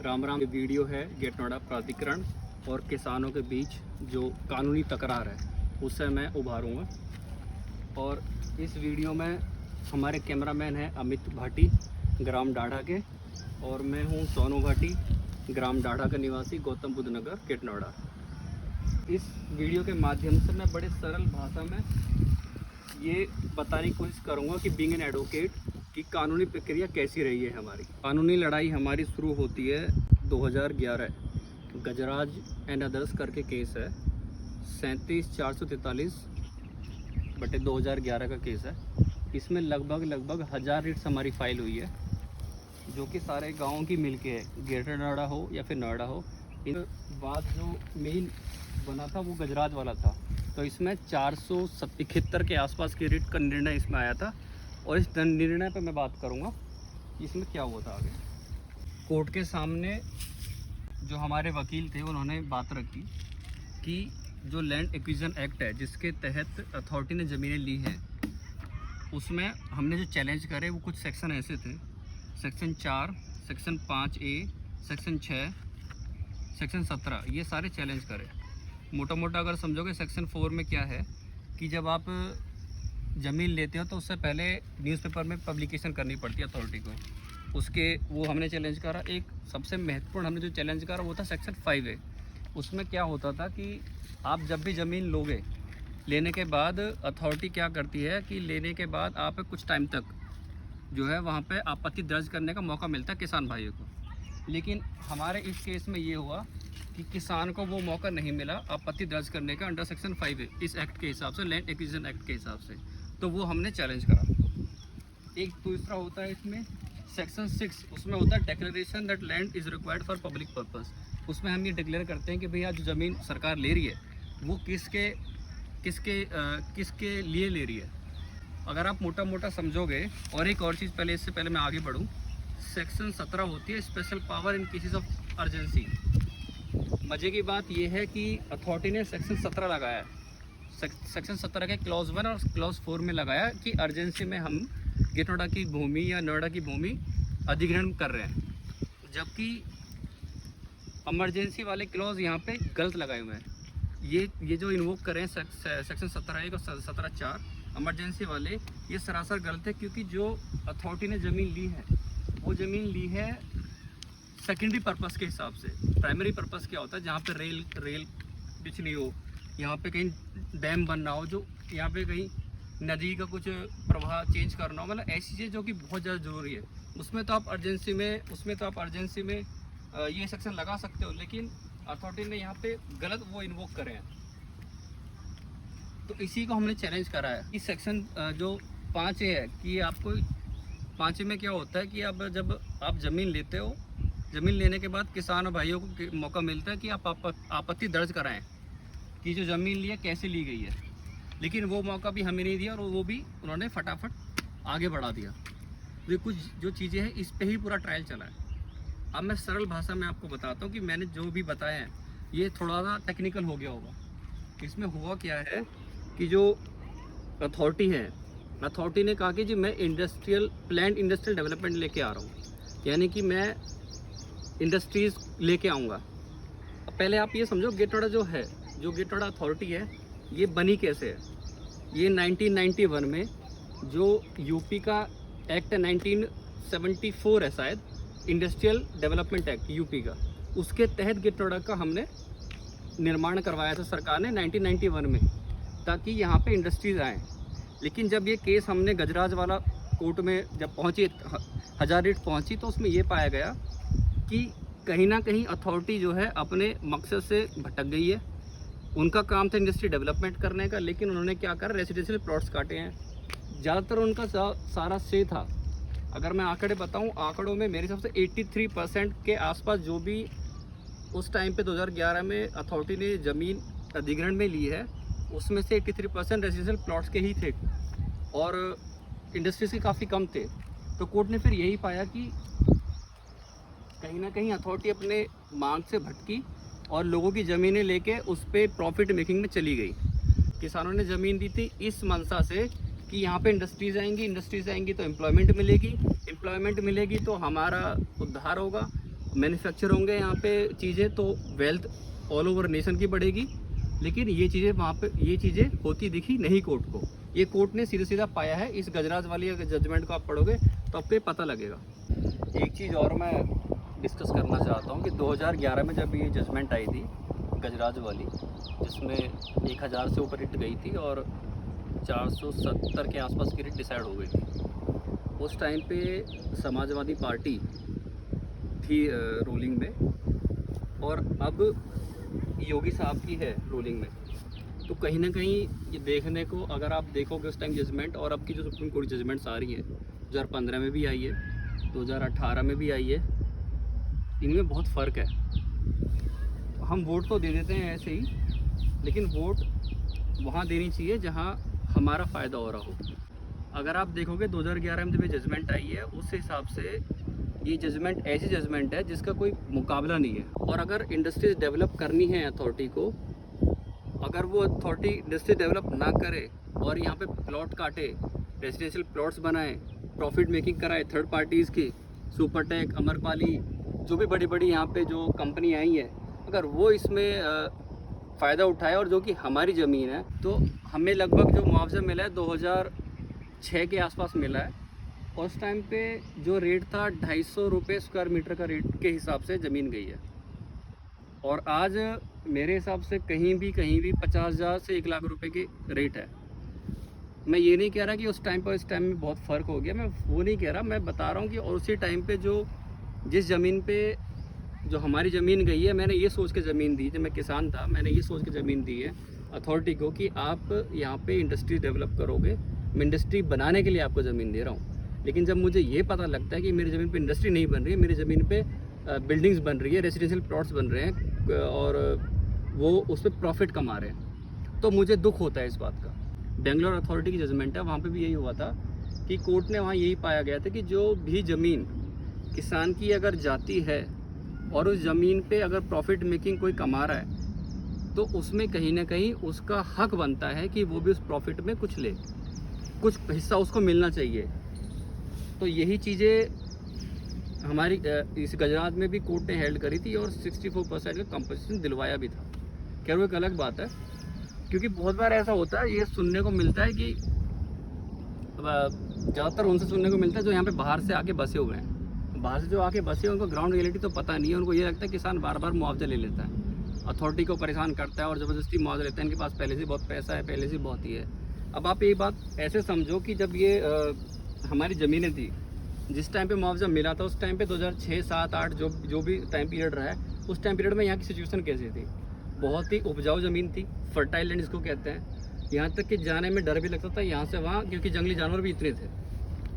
राम राम। ये वीडियो है गेट नोएडा प्राधिकरण और किसानों के बीच जो कानूनी तकरार है उससे मैं उभारूंगा। और इस वीडियो में हमारे कैमरामैन हैं अमित भाटी ग्राम डाढ़ा के, और मैं हूं सोनू भाटी ग्राम डाढ़ा का निवासी, गौतम बुद्ध नगर, गेट नोएडा। इस वीडियो के माध्यम से मैं बड़े सरल भाषा में ये बताने की कोशिश करूँगा कि बीइंग एन एडवोकेट की कानूनी प्रक्रिया कैसी रही है। हमारी कानूनी लड़ाई हमारी शुरू होती है 2011 गजराज एंड अदर्स करके केस है, 37,443/2011 का केस है। इसमें लगभग 1000 रिट्स हमारी फाइल हुई है, जो कि सारे गाँव की मिलके है, ग्रेटर नोएडा हो या फिर नोएडा हो। इन बात जो मेन बना था वो गजराज वाला था, तो इसमें 471 के आसपास की रिट का निर्णय इसमें आया था। और इस निर्णय पर मैं बात करूंगा इसमें क्या हुआ था आगे। कोर्ट के सामने जो हमारे वकील थे उन्होंने बात रखी कि जो लैंड एक्विजिशन एक्ट है जिसके तहत अथॉरिटी ने ज़मीनें ली हैं, उसमें हमने जो चैलेंज करे वो कुछ सेक्शन ऐसे थे, section 4, section 5A, section 6, section 17, ये सारे चैलेंज करे। मोटा मोटा अगर समझोगे सेक्शन 4 में क्या है कि जब आप ज़मीन लेते हो तो उससे पहले न्यूज़पेपर में पब्लिकेशन करनी पड़ती है अथॉरिटी को, उसके वो हमने चैलेंज करा। एक सबसे महत्वपूर्ण हमने जो चैलेंज करा वो था सेक्शन 5A। उसमें क्या होता था कि आप जब भी ज़मीन लोगे, लेने के बाद अथॉरिटी क्या करती है कि लेने के बाद आप कुछ टाइम तक जो है वहाँ पे आपत्ति दर्ज करने का मौका मिलता है किसान भाइयों को। लेकिन हमारे इस केस में ये हुआ कि किसान को वो मौका नहीं मिला आपत्ति दर्ज करने का अंडर सेक्शन 5A इस एक्ट के हिसाब से, लैंड एक्विजिशन एक्ट के हिसाब से। तो वो हमने चैलेंज करा। एक दूसरा होता है इसमें सेक्शन 6, उसमें होता है declaration that land is required for public purpose. उसमें हम ये डिक्लेयर करते हैं कि भैया जो ज़मीन सरकार ले रही है वो किसके लिए ले रही है। अगर आप मोटा मोटा समझोगे, और एक और चीज़ पहले, इससे पहले मैं आगे बढ़ूँ, सेक्शन 17 होती है special power in cases of urgency. मज़े की बात यह है कि अथॉरिटी ने सेक्शन 17 लगाया है, सेक्शन 17 के क्लॉज 1 और क्लॉज 4 में लगाया कि अर्जेंसी में हम गेट नोएडा की भूमि या नोएडा की भूमि अधिग्रहण कर रहे हैं, जबकि इमरजेंसी वाले क्लॉज यहाँ पे गलत लगाए हुए हैं। ये जो इन्वोक कर रहे हैं सेक्शन 17(1) और 17(4) इमरजेंसी वाले, ये सरासर गलत है, क्योंकि जो अथॉरिटी ने ज़मीन ली है वो ज़मीन ली है सेकेंडरी पर्पस के हिसाब से। प्राइमरी पर्पस क्या होता है, जहाँ पे रेल बिछनी हो, यहाँ पे कहीं डैम बनना हो, जो यहाँ पे कहीं नदी का कुछ प्रवाह चेंज करना हो, मतलब ऐसी चीज़ जो कि बहुत ज़्यादा ज़रूरी है, उसमें तो आप अर्जेंसी में ये सेक्शन लगा सकते हो। लेकिन अथॉरिटी ने यहाँ पे गलत वो इन्वोक करे हैं, तो इसी को हमने चैलेंज करा है। इस सेक्शन जो 5A है कि आपको 5A में क्या होता है कि अब जब आप ज़मीन लेते हो, ज़मीन लेने के बाद किसान भाइयों को मौका मिलता है कि आप आपत्ति दर्ज कराएं कि जो ज़मीन ली है कैसे ली गई है। लेकिन वो मौका भी हमें नहीं दिया, और वो भी उन्होंने फटाफट आगे बढ़ा दिया। ये कुछ जो चीज़ें हैं इस पे ही पूरा ट्रायल चला है। अब मैं सरल भाषा में आपको बताता हूँ कि मैंने जो भी बताया है ये थोड़ा सा टेक्निकल हो गया होगा। इसमें हुआ क्या है कि जो अथॉरिटी है, अथॉरिटी ने कहा कि जी मैं प्लान्ड इंडस्ट्रियल डेवलपमेंट लेके आ रहा हूँ, यानी कि मैं इंडस्ट्रीज़ लेके आऊँगा। अब पहले आप ये समझो, गेट नोएडा जो है, जो गेट नोएडा अथॉरिटी है, ये बनी कैसे है। ये 1991 में जो यूपी का एक्ट है 1974 है शायद, इंडस्ट्रियल डेवलपमेंट एक्ट यूपी का, उसके तहत गेट नोएडा का हमने निर्माण करवाया था सरकार ने 1991 में, ताकि यहाँ पे इंडस्ट्रीज़ आएँ। लेकिन जब ये केस हमने गजराज वाला कोर्ट में जब पहुँची, 1000 रिट पहुँची, तो उसमें ये पाया गया कि कहीं ना कहीं अथॉरिटी जो है अपने मकसद से भटक गई है। उनका काम था इंडस्ट्री डेवलपमेंट करने का, लेकिन उन्होंने क्या करा, रेसिडेंशियल प्लॉट्स काटे हैं। ज़्यादातर उनका सारा से था, अगर मैं आंकड़े बताऊं, आंकड़ों में मेरे हिसाब से 83% के आसपास जो भी उस टाइम पे 2011 में अथॉरिटी ने ज़मीन अधिग्रहण में ली है, उसमें से 83% रेसिडेंशियल प्लॉट्स के ही थे, और इंडस्ट्रीज के काफ़ी कम थे। तो कोर्ट ने फिर यही पाया कि कहीं ना कहीं अथॉरिटी अपने मांग से भटकी और लोगों की ज़मीनें लेके उस पर प्रॉफिट मेकिंग में चली गई। किसानों ने ज़मीन दी थी इस मंशा से कि यहाँ पे इंडस्ट्रीज़ आएंगी तो एम्प्लॉयमेंट मिलेगी तो हमारा उद्धार होगा, मैन्युफैक्चर होंगे यहाँ पे चीज़ें तो वेल्थ ऑल ओवर नेशन की बढ़ेगी, लेकिन ये चीज़ें वहाँ पे ये चीज़ें होती दिखी नहीं कोर्ट को। ये कोर्ट ने सीधा सीधा पाया है। इस गजराज वाली जजमेंट को आप पढ़ोगे तो आपको ये पता लगेगा। एक चीज़ और मैं डिस्कस करना चाहता हूँ कि 2011 में जब ये जजमेंट आई थी गजराज वाली, जिसमें 1000 से ऊपर रिट गई थी और 470 के आसपास की रिट डिसाइड हो गई थी। उस टाइम पे समाजवादी पार्टी थी रूलिंग में और अब योगी साहब की है रूलिंग में। तो कहीं ना कहीं ये देखने को, अगर आप देखोगे उस टाइम जजमेंट और अब की जो सुप्रीम कोर्ट जजमेंट्स आ रही हैं, 2015 में भी आई है, 2018 में भी आई है, इनमें बहुत फ़र्क है। हम वोट तो दे देते हैं ऐसे ही, लेकिन वोट वहाँ देनी चाहिए जहाँ हमारा फ़ायदा हो रहा हो। अगर आप देखोगे 2011 में जब ये जजमेंट आई है, उस हिसाब से ये जजमेंट ऐसी जजमेंट है जिसका कोई मुकाबला नहीं है। और अगर इंडस्ट्रीज डेवलप करनी है अथॉरिटी को, अगर वो अथॉरिटी इंडस्ट्री डेवलप ना करे और यहाँ पे प्लॉट काटे, रेजिडेंशियल प्लॉट्स बनाए, प्रॉफिट मेकिंग कराए थर्ड पार्टीज़ की, सुपरटेक, अमरपाली, जो भी बड़ी बड़ी यहाँ पे जो कंपनी आई है, अगर वो इसमें फ़ायदा उठाए और जो कि हमारी ज़मीन है, तो हमें लगभग जो मुआवजा मिला है 2006 के आसपास मिला है। और उस टाइम पे जो रेट था 250 रुपये स्क्वायर मीटर का रेट के हिसाब से ज़मीन गई है। और आज मेरे हिसाब से कहीं भी 50,000 से 1 लाख रुपए की रेट है। मैं ये नहीं कह रहा कि उस टाइम पर इस टाइम में बहुत फ़र्क हो गया, मैं वो नहीं कह रहा। मैं बता रहा हूँ कि और उसी टाइम पे जो जिस ज़मीन पे जो हमारी ज़मीन गई है, मैंने ये सोच के ज़मीन दी, जब मैं किसान था मैंने ये सोच के ज़मीन दी है अथॉरिटी को कि आप यहाँ पे इंडस्ट्री डेवलप करोगे, मैं इंडस्ट्री बनाने के लिए आपको ज़मीन दे रहा हूँ। लेकिन जब मुझे ये पता लगता है कि मेरी ज़मीन पे इंडस्ट्री नहीं बन रही है, मेरी ज़मीन पे बिल्डिंग्स बन रही है, रेजिडेंशियल प्लॉट्स बन रहे हैं और वो उस पर प्रॉफिट कमा रहे हैं, तो मुझे दुख होता है इस बात का। बेंगलोर अथॉरिटी की जजमेंट है, वहाँ पे भी यही हुआ था कि कोर्ट ने वहाँ यही पाया गया था कि जो भी ज़मीन किसान की अगर जाती है और उस ज़मीन पे अगर प्रॉफिट मेकिंग कोई कमा रहा है, तो उसमें कहीं ना कहीं उसका हक बनता है कि वो भी उस प्रॉफिट में कुछ ले, कुछ हिस्सा उसको मिलना चाहिए। तो यही चीज़ें हमारी इस गुजरात में भी कोर्ट ने हेल्ड करी थी और 64% का कंपनसेशन दिलवाया भी था। खैर वो एक अलग बात है, क्योंकि बहुत बार ऐसा होता है, ये सुनने को मिलता है कि ज़्यादातर उनसे सुनने को मिलता है जो यहाँ पे बाहर से आके बसे हुए हैं। बाहर से जो आके बसे हैं उनको ग्राउंड रियलिटी तो पता नहीं है। उनको ये लगता है किसान बार बार मुआवजा ले लेता है, अथॉरिटी को परेशान करता है और ज़बरदस्ती मुआवजा लेता है, इनके पास पहले से बहुत पैसा है, पहले से बहुत ही है। अब आप ये बात ऐसे समझो कि जब ये हमारी ज़मीनें थी, जिस टाइम पे मुआवजा मिला था, उस टाइम पे 2006, 7, 8 जो भी टाइम पीरियड रहा है, उस टाइम पीरियड में यहाँ की सिचुएशन कैसी थी? बहुत ही उपजाऊ ज़मीन थी, फर्टाइल लैंड इसको कहते हैं। यहाँ तक कि जाने में डर भी लगता था यहाँ से वहाँ, क्योंकि जंगली जानवर भी इतने थे।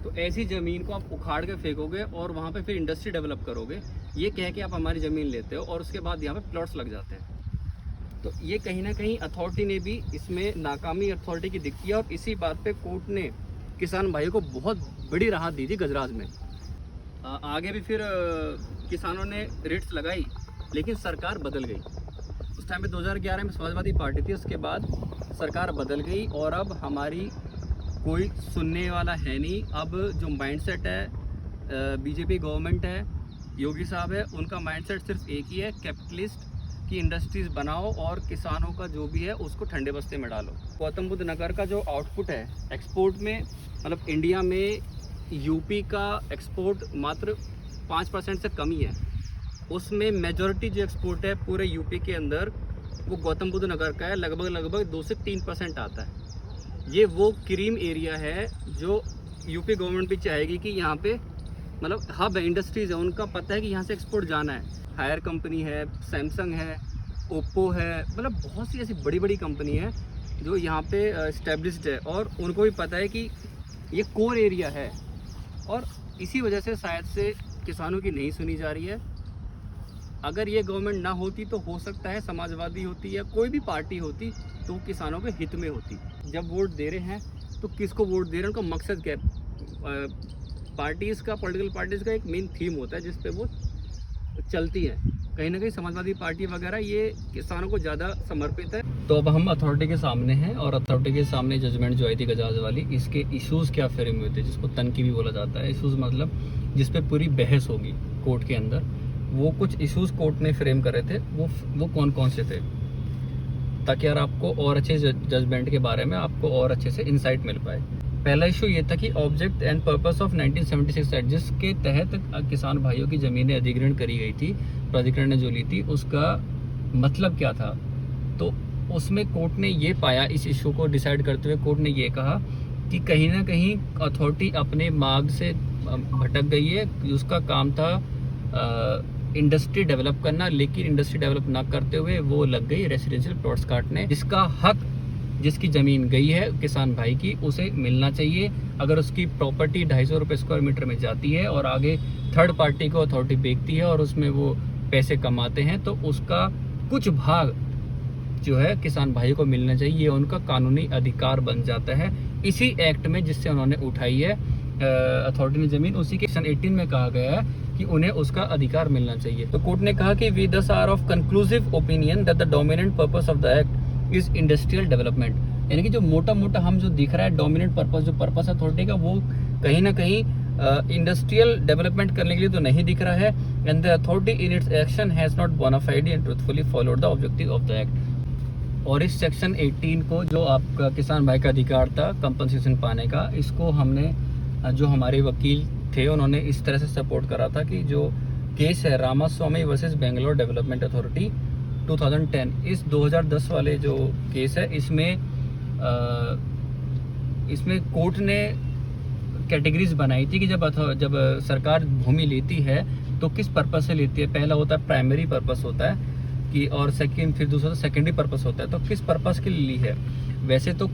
तो ऐसी ज़मीन को आप उखाड़ के फेंकोगे और वहाँ पे फिर इंडस्ट्री डेवलप करोगे, ये कह के आप हमारी ज़मीन लेते हो और उसके बाद यहाँ पे प्लॉट्स लग जाते हैं। तो ये कहीं ना कहीं अथॉरिटी ने भी इसमें नाकामी अथॉरिटी की दिखती है। और इसी बात पे कोर्ट ने किसान भाइयों को बहुत बड़ी राहत दी थी गुजरात में। आगे भी फिर किसानों ने रिट्स लगाई, लेकिन सरकार बदल गई। उस टाइम पे 2011 में समाजवादी पार्टी थी, उसके बाद सरकार बदल गई और अब हमारी कोई सुनने वाला है नहीं। अब जो माइंडसेट है बीजेपी गवर्नमेंट है, योगी साहब है, उनका माइंडसेट सिर्फ एक ही है, कैपिटलिस्ट की इंडस्ट्रीज़ बनाओ और किसानों का जो भी है उसको ठंडे बस्ते में डालो। गौतम बुद्ध नगर का जो आउटपुट है एक्सपोर्ट में, मतलब इंडिया में यूपी का एक्सपोर्ट मात्र 5% से कम ही है। उसमें मेजॉरिटी जो एक्सपोर्ट है पूरे यूपी के अंदर वो गौतम बुद्ध नगर का है, लगभग 2 से 3% आता है। ये वो क्रीम एरिया है जो यूपी गवर्नमेंट भी चाहेगी कि यहाँ पे मतलब हब है, इंडस्ट्रीज़ है, उनका पता है कि यहाँ से एक्सपोर्ट जाना है। हायर कंपनी है, सैमसंग है, ओप्पो है, मतलब बहुत सी ऐसी बड़ी बड़ी कंपनी है जो यहाँ पे इस्टेब्लिश्ड है और उनको भी पता है कि ये कोर एरिया है। और इसी वजह से शायद से किसानों की नहीं सुनी जा रही है। अगर ये गवर्नमेंट ना होती तो हो सकता है समाजवादी होती या कोई भी पार्टी होती तो किसानों के हित में होती। जब वोट दे रहे हैं तो किसको वोट दे रहे हैं, उनका मकसद क्या है? पार्टीज़ का, पॉलिटिकल पार्टीज़ का एक मेन थीम होता है जिस पे वो चलती है। कहीं ना कहीं समाजवादी पार्टी वगैरह ये किसानों को ज़्यादा समर्पित है। तो अब हम अथॉरिटी के सामने हैं और अथॉरिटी के सामने जजमेंट जो आई थी गजराज वाली, इसके इश्यूज़ क्या फेरे हुए थे, जिसको तनकी भी बोला जाता है। इश्यूज़ मतलब जिस पे पूरी बहस होगी कोर्ट के अंदर, वो कुछ इश्यूज कोर्ट ने फ्रेम करे थे, वो कौन कौन से थे, ताकि यार आपको और अच्छे जजमेंट के बारे में आपको और अच्छे से इंसाइट मिल पाए। पहला इशू ये था कि object and purpose of 1976 act, जिसके तहत किसान भाइयों की ज़मीनें अधिग्रहण करी गई थी, प्राधिकरण ने जो ली थी, उसका मतलब क्या था। तो उसमें कोर्ट ने ये पाया, इस इशू को डिसाइड करते हुए कोर्ट ने ये कहा कि कहीं ना कहीं अथॉरिटी अपने मार्ग से भटक गई है। उसका काम था इंडस्ट्री डेवलप करना, लेकिन इंडस्ट्री डेवलप ना करते हुए वो लग गई रेसिडेंशियल प्लॉट्स काटने, जिसका हक, जिसकी ज़मीन गई है किसान भाई की, उसे मिलना चाहिए। अगर उसकी प्रॉपर्टी 250 रुपये स्क्वायर मीटर में जाती है और आगे थर्ड पार्टी को अथॉरिटी बेचती है और उसमें वो पैसे कमाते हैं, तो उसका कुछ भाग जो है किसान भाई को मिलना चाहिए। ये उनका कानूनी अधिकार बन जाता है इसी एक्ट में जिससे उन्होंने उठाई है अथॉरिटी ने ज़मीन। उसी के सेक्शन 18 में कहा गया है कि उन्हें उसका अधिकार मिलना चाहिए। तो कोर्ट ने कहा कि we thus are of conclusive opinion that the dominant purpose of the act is industrial development, यानी कि जो मोटा मोटा हम जो दिख रहा है डोमिनेंट पर्पस, जो पर्पस अथॉरिटी का, वो कहीं ना कहीं इंडस्ट्रियल डेवलपमेंट करने के लिए तो नहीं दिख रहा है। And the authority in its action has not bonafide and truthfully followed the objective of the act. और इस सेक्शन 18 को, जो आपका किसान भाई का अधिकार था कंपनसेशन पाने का, इसको हमने, जो हमारे वकील थे, उन्होंने इस तरह से सपोर्ट करा था कि जो केस है Ramaswamy versus Bangalore development authority 2010, इस 2010 वाले जो केस है, इसमें कोर्ट ने कैटेगरीज बनाई थी कि जब सरकार भूमि लेती है तो किस पर्पस से लेती है। पहला होता है प्राइमरी पर्पस होता है कि, और सेकंड, फिर दूसरा सेकेंडरी पर्पस होता है। तो किस पर्पस के लिए ली है। वैसे तो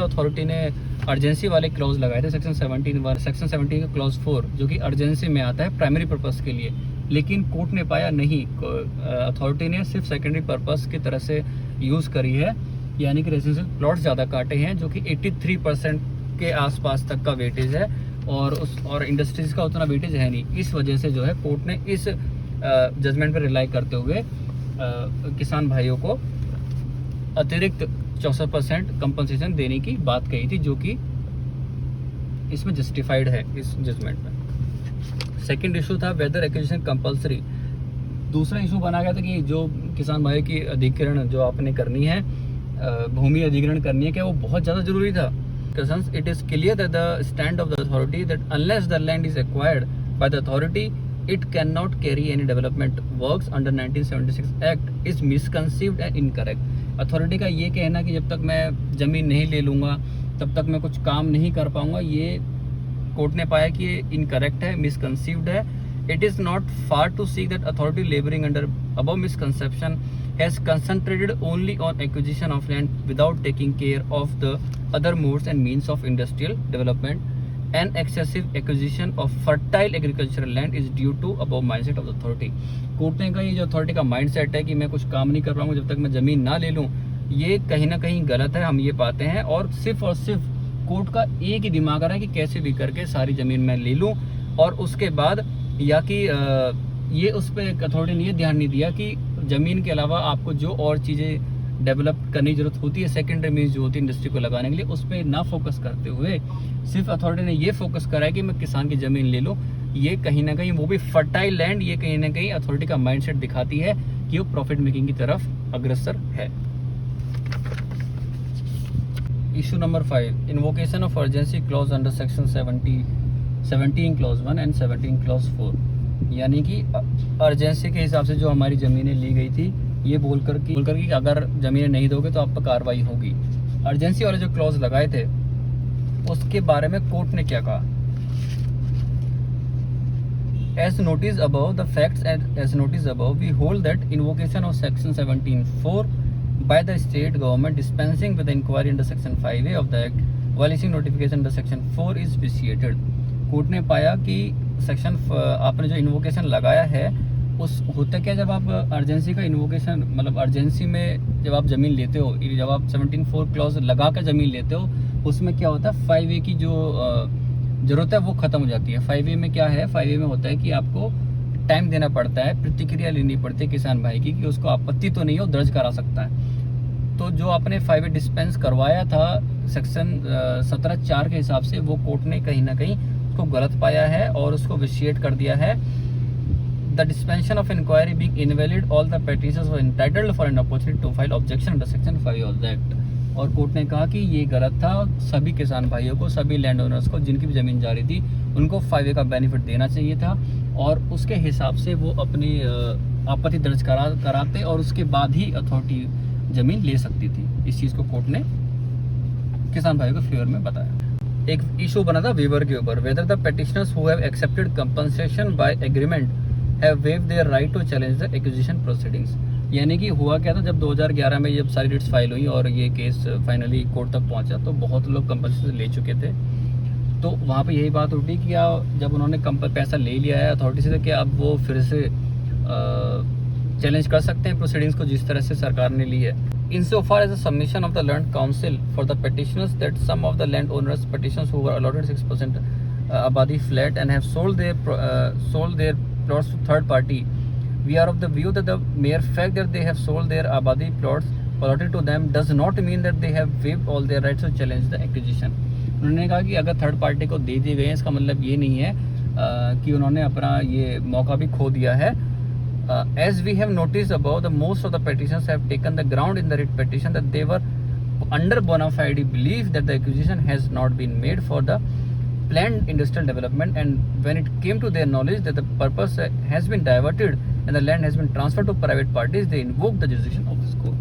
अथॉरिटी ने अर्जेंसी वाले क्लॉज लगाए थे सेक्शन 17 का क्लॉज 4, जो कि अर्जेंसी में आता है प्राइमरी पर्पस के लिए। लेकिन कोर्ट ने पाया नहीं, अथॉरिटी ने सिर्फ सेकेंडरी पर्पस की तरह से यूज़ करी है, यानी कि रेजिडेंशियल प्लॉट ज़्यादा काटे हैं, जो कि 83% के आसपास तक का वेटेज है, और इंडस्ट्रीज का उतना वेटेज है नहीं। इस वजह से जो है कोर्ट ने इस जजमेंट पर रिलाई करते हुए किसान भाइयों को अतिरिक्त 64% कंपनसेशन देने की बात कही थी, जो कि इसमें जस्टिफाइड है इस जजमेंट में। सेकंड इशू था वेदर एक्विजिशन कंपलसरी। दूसरा इशू बना गया था कि जो किसान भाई की अधिग्रहण जो आपने करनी है, भूमि अधिग्रहण करनी है, क्या वो बहुत ज़्यादा जरूरी था। It is clear that the stand of the authority that unless the land is acquired by the authority it cannot carry any development works under 1976 act is misconceived and incorrect। Authority का ये कहना कि जब तक मैं ज़मीन नहीं ले लूँगा तब तक मैं कुछ काम नहीं कर पाऊँगा, ये कोर्ट ने पाया कि ये इनकरेक्ट है, मिसकंसीव्ड है। It is not far to seek that authority labouring under above misconception has concentrated only on acquisition of land without taking care of the other modes and means of industrial development and excessive acquisition of fertile agricultural land is due to above mindset of the authority। Court ने कहा ये जो authority का mindset है कि मैं कुछ काम नहीं कर पाऊंगा जब तक मैं ज़मीन ना ले लूँ, ये कहीं ना कहीं गलत है, हम ये पाते हैं। और सिर्फ कोर्ट का एक ही दिमाग आ रहा है कि कैसे भी करके सारी ज़मीन मैं ले लूँ, और उसके बाद या कि ये उस पर अथॉरिटी ने ये ध्यान नहीं दिया कि ज़मीन के अलावा आपको जो और चीज़ें डेवलप करने की जरूरत होती है, सेकेंडरी मीन्स जो होती है इंडस्ट्री को लगाने के लिए, उस पर ना फोकस करते हुए सिर्फ अथॉरिटी ने ये फोकस करा है कि मैं किसान की ज़मीन ले लूँ। ये कहीं ना कहीं, वो भी फर्टाइल लैंड, ये कहीं ना कहीं अथॉरिटी का माइंडसेट दिखाती है कि वो प्रॉफिट मेकिंग की तरफ अग्रसर है। Issue number 5, invocation of urgency clause under section 17 clause 1 and 17 clause 4, यानी कि अर्जेंसी के हिसाब से जो हमारी ज़मीनें ली गई थी, ये बोलकर कि अगर ज़मीनें नहीं दोगे तो आप पर कार्रवाई होगी। अर्जेंसी वाले जो क्लॉज लगाए थे उसके बारे में कोर्ट ने क्या कहा। As noticed above, the facts as noticed above, we hold that invocation of section 17(4) by the state government dispensing with the inquiry under section 5A of the act while issuing notification under section 4 is vitiated। Court ने पाया कि section आपने जो invocation लगाया है, उस होता क्या, जब आप अर्जेंसी का इन्वोकेशन, मतलब अर्जेंसी में जब आप ज़मीन लेते हो, जब आप 17(4) क्लॉज लगा कर ज़मीन लेते हो, उसमें क्या होता है, 5A की जो ज़रूरत है वो ख़त्म हो जाती है। 5A में क्या है, 5A में होता है कि आपको टाइम देना पड़ता है, प्रतिक्रिया लेनी पड़ती है किसान भाई की कि उसको आपत्ति तो नहीं हो, दर्ज करा सकता है। तो जो आपने 5A डिस्पेंस करवाया था सेक्शन 17(4) के हिसाब से, वो कोर्ट ने कहीं ना कहीं उसको गलत पाया है और उसको विशिएट कर दिया है। the dispensation of inquiry being invalid, all the petitioners were entitled for an opportunity to file objection under section 5 of the act. और कोर्ट ने कहा कि ये गलत था, सभी किसान भाइयों को, सभी लैंड ओनर्स को जिनकी भी ज़मीन जा रही थी उनको 5A का बेनिफिट देना चाहिए था और उसके हिसाब से वो अपनी आपत्ति दर्ज कराते और उसके बाद ही अथॉरिटी ज़मीन ले सकती थी। इस चीज़ को कोर्ट ने किसान भाइयों के फेवर में बताया। एक इशू बना था वेवर के ऊपर, whether the petitioners who have accepted compensation by agreement have waived their right to challenge the acquisition proceedings. यानी कि हुआ क्या था, जब 2011 में जब सारी रिट्स फाइल हुई और ये केस फाइनली कोर्ट तक पहुंचा तो बहुत लोग कंपनसेशन ले चुके थे। तो वहाँ पे यही बात उठी कि जब उन्होंने पैसा ले लिया है अथॉरिटी से, तो क्या अब वो फिर से चैलेंज कर सकते हैं प्रोसीडिंग्स को जिस तरह से सरकार ने ली है। Insofar as the submission of the Land Council for the petitioners that some of the landowners petitioners who were allotted 6% Abadi flat and have sold their plots to third party, we are of the view that the mere fact that they have sold their Abadi plots allotted to them does not mean that they have waived all their rights to challenge the acquisition. उन्होंने कहा कि अगर third party को दे दिए गए इसका मतलब ये नहीं है कि उन्होंने अपना ये मौका भी खो दिया है। As we have noticed above, the most of the petitions have taken the ground in the writ petition that they were under bona fide belief that the acquisition has not been made for the planned industrial development, and when it came to their knowledge that the purpose has been diverted and the land has been transferred to private parties, they invoked the jurisdiction of this court.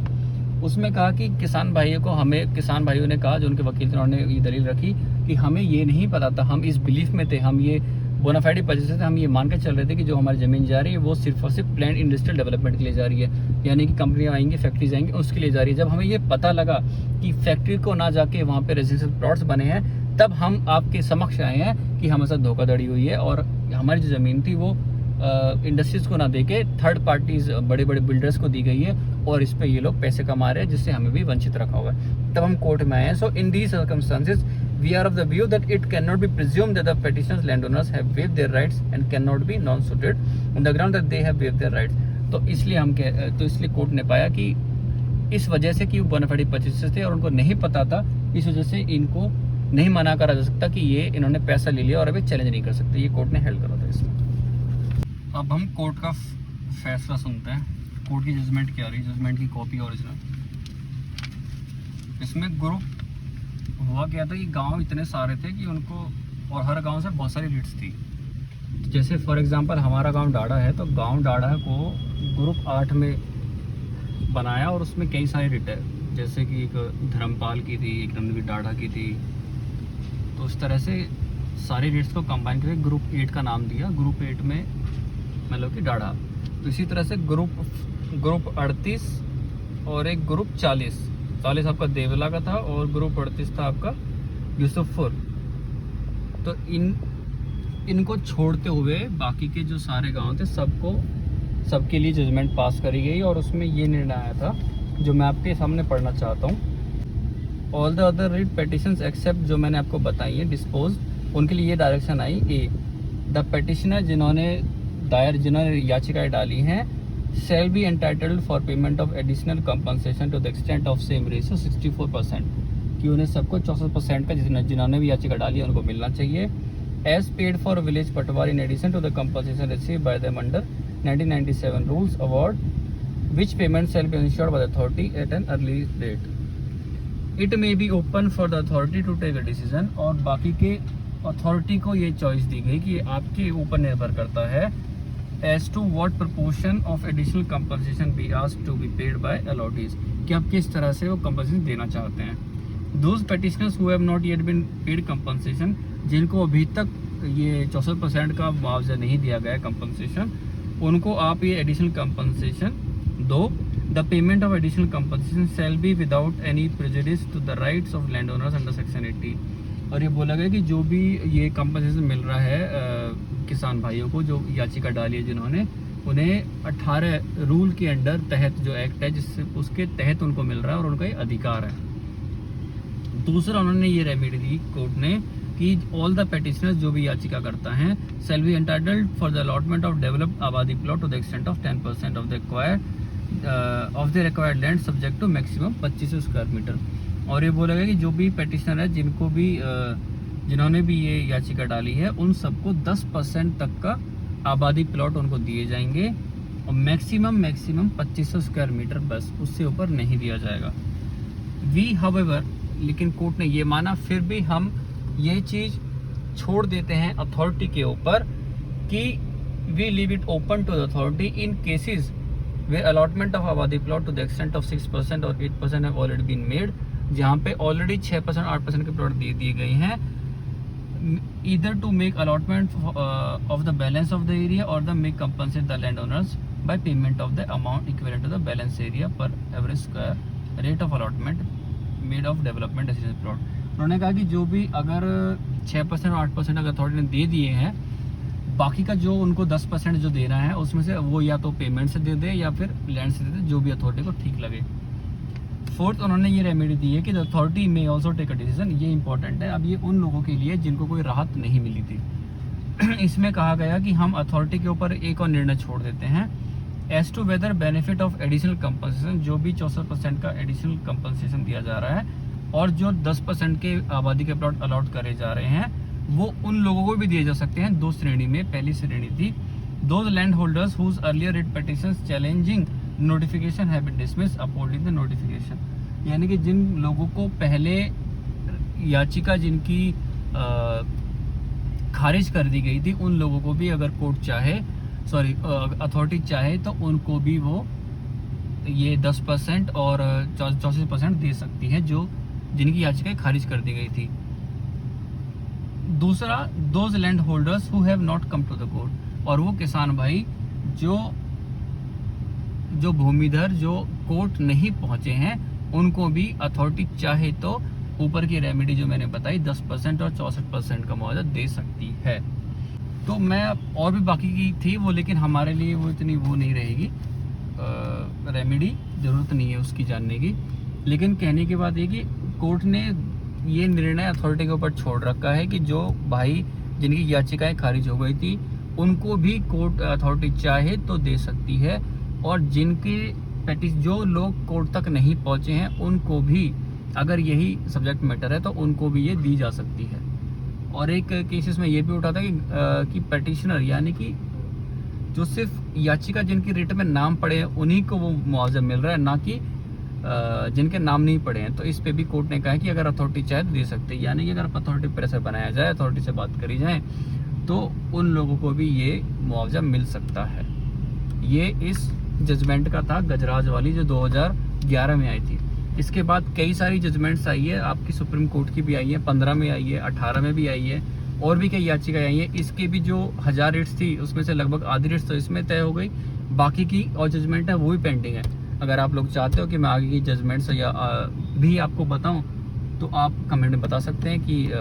उसमें कहा कि किसान भाइयों ने कहा, जो उनके वकील थे उन्होंने ये दलील रखी कि हमें ये नहीं पता था, हम इस बिलीफ में थे, हम ये बोनाफाइड वजह से हम ये मान के चल रहे थे कि जो हमारी ज़मीन जा रही है वो सिर्फ और सिर्फ प्लान इंडस्ट्रियल डेवलपमेंट के लिए जा रही है, यानी कि कंपनियां आएंगी, फैक्ट्रीज आएंगी, उसके लिए जा रही है। जब हमें ये पता लगा कि फैक्ट्री को ना जाके वहाँ पे रेजिडेंशियल प्लॉट्स बने हैं, तब हम आपके समक्ष आए हैं कि हमारे साथ धोखाधड़ी हुई है और हमारी जो ज़मीन थी वो इंडस्ट्रीज़ को ना देके थर्ड पार्टीज बड़े बड़े बिल्डर्स को दी गई है और इस पर ये लोग पैसे कमा रहे हैं जिससे हमें भी वंचित रखा हुआ है। तब हम कोर्ट में आए हैं। So in these circumstances we are of the view that it cannot be presumed that the petitioners landowners have waived their rights and cannot be non-suited on the ground that they have waived their rights. तो इसलिए court ने पाया कि इस वजह से कि वो बोनाफाइड पर्चेसेस थे और उनको नहीं पता था, इस वजह से इनको नहीं मना करा जा सकता कि ये इन्होंने पैसा ले लिया और अभी चैलेंज नहीं कर सकते। ये कोर्ट ने हेल्ड करा था इसमें। अब हम कोर्ट का फैसला सुनते हैं। कोर्ट की जजमेंट क्या रही, जजमेंट की कॉपी ओरिजिनल। इसमें ग्रुप हुआ क्या था कि गांव इतने सारे थे कि उनको, और हर गांव से बहुत सारी रिट्स थी। जैसे फॉर एग्जांपल हमारा गांव डाढ़ा है, तो गांव डाढ़ा को ग्रुप 8 में बनाया और उसमें कई सारी रिट है, जैसे कि एक धर्मपाल की थी, एक रणवीर डाढ़ा की थी। तो उस तरह से सारी रिट्स को कंबाइन करके ग्रुप 8 का नाम दिया। ग्रुप 8 में मतलब कि डाढ़ा। तो इसी तरह से ग्रुप 38 और एक ग्रुप 40 आपका देवला का था और ग्रुप 38 था आपका यूसुफपुर। तो इनको छोड़ते हुए बाकी के जो सारे गांव थे सबके लिए जजमेंट पास करी गई और उसमें ये निर्णय आया था जो मैं आपके सामने पढ़ना चाहता हूँ। All the other writ petitions except, जो मैंने आपको बताई है डिस्पोज, उनके लिए ये डायरेक्शन आई। ए, द पेटिशनर जिन्होंने याचिकाएं डाली हैं shall be entitled for payment of additional compensation to the extent of same ratio 64%, कि उन्हें सबको 64% का जिन्होंने भी याचिका डाली है उनको मिलना चाहिए। as paid for village patwar in addition to the compensation received by them under 1997 rules award, which payment shall be ensured by the authority at an early date. It may be open for the authority to take a decision, और बाकी के authority को ये choice दी गई कि आपके ऊपर निर्भर करता है as to what proportion of additional compensation be asked to be paid by allottees, कि आप किस तरह से वो compensation देना चाहते हैं। Those petitioners who have not yet been paid compensation, जिनको अभी तक ये 64% का मुआवजा नहीं दिया गया compensation, उनको आप ये additional compensation दो। The payment of additional compensation shall be without any prejudice to the rights of landowners under section 80। और ये बोला गया कि जो भी ये कंपनसेशन मिल रहा है किसान भाइयों को जो याचिका डाली है जिन्होंने, उन्हें 18 रूल के अंडर तहत जो एक्ट है जिससे उसके तहत उनको मिल रहा है और उनका ये अधिकार है। दूसरा उन्होंने ये रेमेडी दी कोर्ट ने कि ऑल द पेटिशनर्स जो भी याचिका करता है shall be entitled for the allotment of developed आबादी plot to the extent of 10% of the required land subject to maximum 25 square metre. और ये बोला गया कि जो भी पेटिशनर है जिन्होंने भी ये याचिका डाली है उन सबको 10% तक का आबादी प्लॉट उनको दिए जाएंगे और मैक्सिमम 2500 स्क्वायर मीटर, बस उससे ऊपर नहीं दिया जाएगा। वी हाउएवर, लेकिन कोर्ट ने ये माना, फिर भी हम ये चीज़ छोड़ देते हैं अथॉरिटी के ऊपर कि we leave it open to the authority in cases where allotment of abadi plot to the extent of 6% और 8% हैव ऑलरेडी बीन मेड, जहाँ पे ऑलरेडी 6% 8% के प्लॉट दे दिए गए हैं, either to make allotment of the balance of the area or the make compensate the landowners by payment of the amount equivalent to the balance area per average square rate of allotment made of development decision plot। उन्होंने कहा कि जो भी अगर 6% और 8% अगर authority ने दे दिए हैं, बाकी का जो उनको 10% जो देना है उसमें से वो या तो पेमेंट से दे दे या फिर लैंड से दे दे, जो भी अथॉरिटी को ठीक लगे। फोर्थ, उन्होंने ये रेमेडी दी है कि द अथॉरिटी में ऑल्सो टेक अ डिसीजन। ये इंपॉर्टेंट है, अब ये उन लोगों के लिए जिनको कोई राहत नहीं मिली थी। इसमें कहा गया कि हम अथॉरिटी के ऊपर एक और निर्णय छोड़ देते हैं as to whether benefit of additional compensation, जो भी 64% का एडिशनल कंपनसेशन दिया जा रहा है और जो 10% के आबादी के प्लॉट अलॉट करे जा रहे हैं वो उन लोगों को भी दिए जा सकते हैं। दो श्रेणी में, पहली श्रेणी थी those land holders whose earlier writ petitions challenging notification have been dismissed upholding the notification, यानी कि जिन लोगों को पहले याचिका जिनकी खारिज कर दी गई थी, उन लोगों को भी अगर कोर्ट चाहे, अथॉरिटी चाहे तो उनको भी वो ये 10% और 64% दे सकती है जो जिनकी याचिकाएं खारिज कर दी गई थी। दूसरा, those land holders who have not come to the court, और वो किसान भाई जो भूमिधर जो कोर्ट नहीं पहुंचे हैं, उनको भी अथॉरिटी चाहे तो ऊपर की रेमेडी जो मैंने बताई 10% और 64% का मुआवजा दे सकती है। तो मैं और भी बाकी की थी वो, लेकिन हमारे लिए वो इतनी वो नहीं रहेगी रेमेडी, ज़रूरत नहीं है उसकी जानने की। लेकिन कहने की बात ये कि कोर्ट ने ये निर्णय अथॉरिटी के ऊपर छोड़ रखा है कि जो भाई जिनकी याचिकाएं खारिज हो गई थी उनको भी कोर्ट अथॉरिटी चाहे तो दे सकती है, और जिनके जो लोग कोर्ट तक नहीं पहुंचे हैं उनको भी, अगर यही सब्जेक्ट मैटर है तो उनको भी ये दी जा सकती है। और एक केसेस में ये भी उठा था कि पेटिशनर यानी कि जो सिर्फ याचिका जिनकी रिट में नाम पड़े हैं उन्हीं को वो मुआवजा मिल रहा है, ना कि जिनके नाम नहीं पड़े हैं। तो इस पे भी कोर्ट ने कहा है कि अगर अथॉरिटी चाहे तो दे सकते हैं, यानी कि अगर अथॉरिटी प्रेशर बनाया जाए, अथॉरिटी से बात करी जाए तो उन लोगों को भी ये मुआवजा मिल सकता है। ये इस जजमेंट का था गजराज वाली जो 2011 में आई थी। इसके बाद कई सारी जजमेंट्स आई है, आपकी सुप्रीम कोर्ट की भी आई है, 15 में आई है, 18 में भी आई है, और भी कई याचिकाएं आई है। इसके भी जो 1000 रिट्स थी उसमें से लगभग आधी रिट्स तो इसमें तय हो गई, बाकी की और जजमेंट है वो भी पेंडिंग है। अगर आप लोग चाहते हो कि मैं आगे की जजमेंट्स या भी आपको बताऊं तो आप कमेंट में बता सकते हैं कि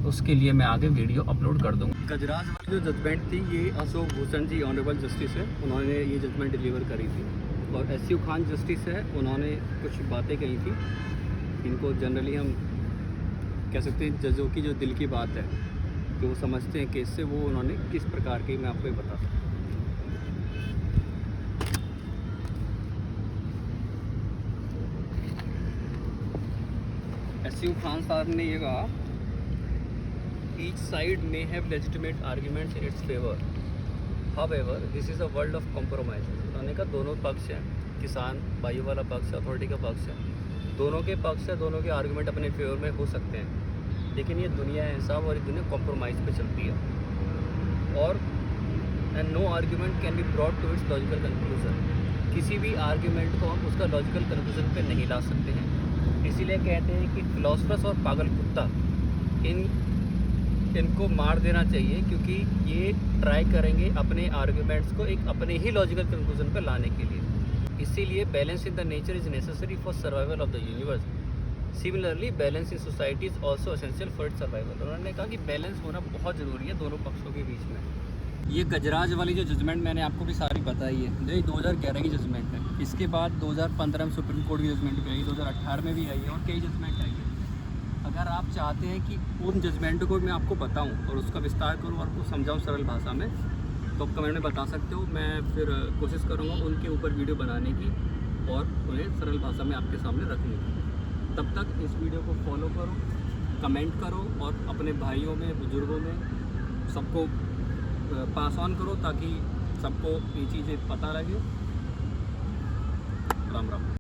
उसके लिए मैं आगे वीडियो अपलोड कर दूंगा। गजराज वाली जो जजमेंट थी ये अशोक भूषण जी ऑनरेबल जस्टिस है, उन्होंने ये जजमेंट डिलीवर करी थी, और एस खान जस्टिस है, उन्होंने कुछ बातें कही थी। इनको जनरली हम कह सकते हैं जजों की जो दिल की बात है कि वो समझते हैं केस से, वो उन्होंने किस प्रकार की मैं आपको ये बता सकता हूँ। एस खान साहब ने ये कहा, each side may have legitimate arguments in its favour, however this is a world of compromise. उन्होंने कहा दोनों पक्ष हैं, किसान भाइयों वाला पक्ष है, अथॉरिटी का पक्ष है, दोनों के पक्ष है, दोनों के आर्गूमेंट अपने फेवर में हो सकते हैं, लेकिन ये दुनिया है साहब, और ये दुनिया कॉम्प्रोमाइज़ पे चलती है, और and no argument can be brought to its logical conclusion. किसी भी आर्ग्यूमेंट को हम उसका लॉजिकल कंक्लूजन पे नहीं ला सकते हैं। इसीलिए कहते हैं कि फिलोसफर्स और पागल कुत्ता इनको मार देना चाहिए, क्योंकि ये ट्राई करेंगे अपने आर्ग्यूमेंट्स को एक अपने ही लॉजिकल कंक्लूजन पर लाने के लिए। इसीलिए balance in the nature is necessary for survival of the universe. Similarly balance in society is also essential for its survival. उन्होंने कहा कि बैलेंस होना बहुत ज़रूरी है दोनों पक्षों के बीच में। ये गजराज वाली जो जजमेंट मैंने आपको भी सारी बताई है, जो 2011 की जजमेंट है। इसके बाद 2015 में सुप्रीम कोर्ट की जजमेंट भी आई, 2018 में भी आई है, और कई जजमेंट आई है। अगर आप चाहते हैं कि उन जजमेंट को मैं आपको बताऊं और उसका विस्तार करूं और आपको समझाऊं सरल भाषा में, तो आप कमेंट में बता सकते हो। मैं फिर कोशिश करूंगा उनके ऊपर वीडियो बनाने की और उन्हें सरल भाषा में आपके सामने रखने की। तब तक इस वीडियो को फॉलो करो, कमेंट करो और अपने भाइयों में, बुजुर्गों में सबको पास ऑन करो ताकि सबको ये चीज़ें पता लगे। राम राम।